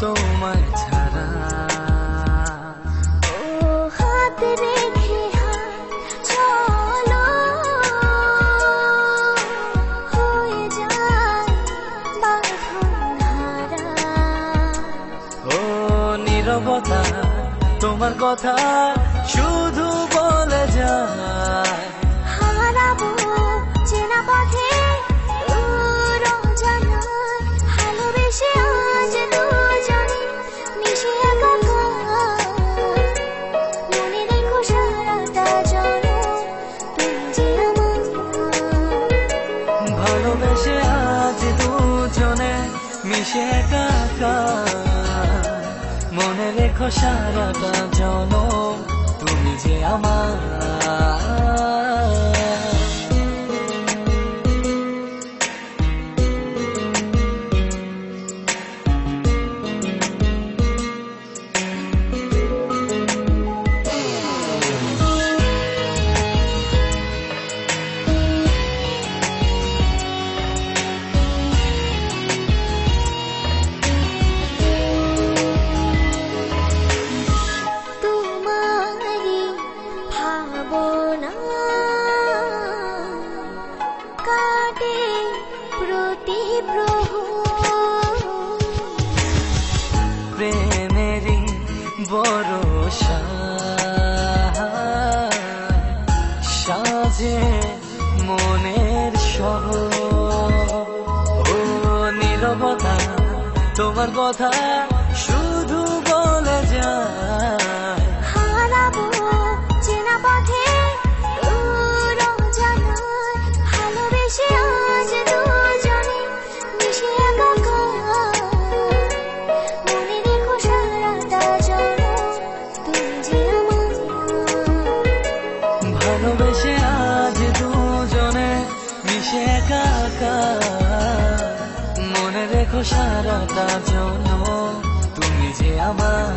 তোমায় ছাড়া। ও হাত রেখে চলো, হয়ে যায় বাঁধন হারা। ও নীরবতা তোমার কথা শুধু বলে যায়, হারাবো চেনা পথে ভালোবেসে আজ দুজনে মিশে একাকার। মনে রেখো সারাটা জনম তুমি যে আমার। ভালোবেসে আজ দুজনে মিশে একাকার। মনে রেখো সারাটা জনম তুমি যে আমার। কাটে প্রতি প্রেমেরই বরষা সাজে মনের শহর। ও নীরবতা তোমার কথা শুধু বলে যায়, হারাবো চেনা পথে ভালোবেসে আজ দুজনে মিশে একাকার। মনে রেখো সারাটা জনম তুমি যে আমার। ভালোবেসে আজ দুজনে মিশে একাকার। মনে রেখো সারাটা জনম তুমি যে আমার।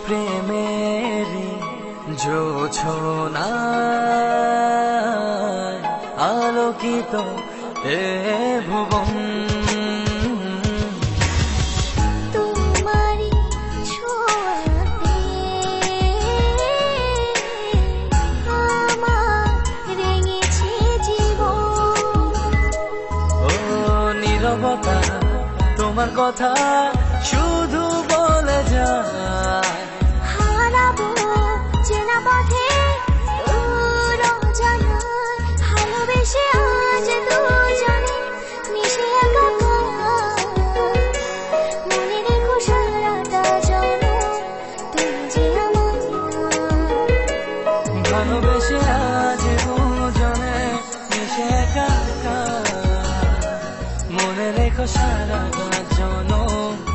প্রেমের জোছনায় আলোকিত এ ভুবন। তোমারই ছোঁয়াতে আমার রেঙেছে জীবন। ও নীরবতা তোমার কথা শুধু বলে যায়, হারাবো চেনা পথে ভালোবেসে আজ দুজনে মিশে একাকার। মনে রেখো সারাটা জনম তুমি যে আমার। ভালোবেসে আজ দুজনে মিশে একাকার। মনে রেখো সারাটা জনম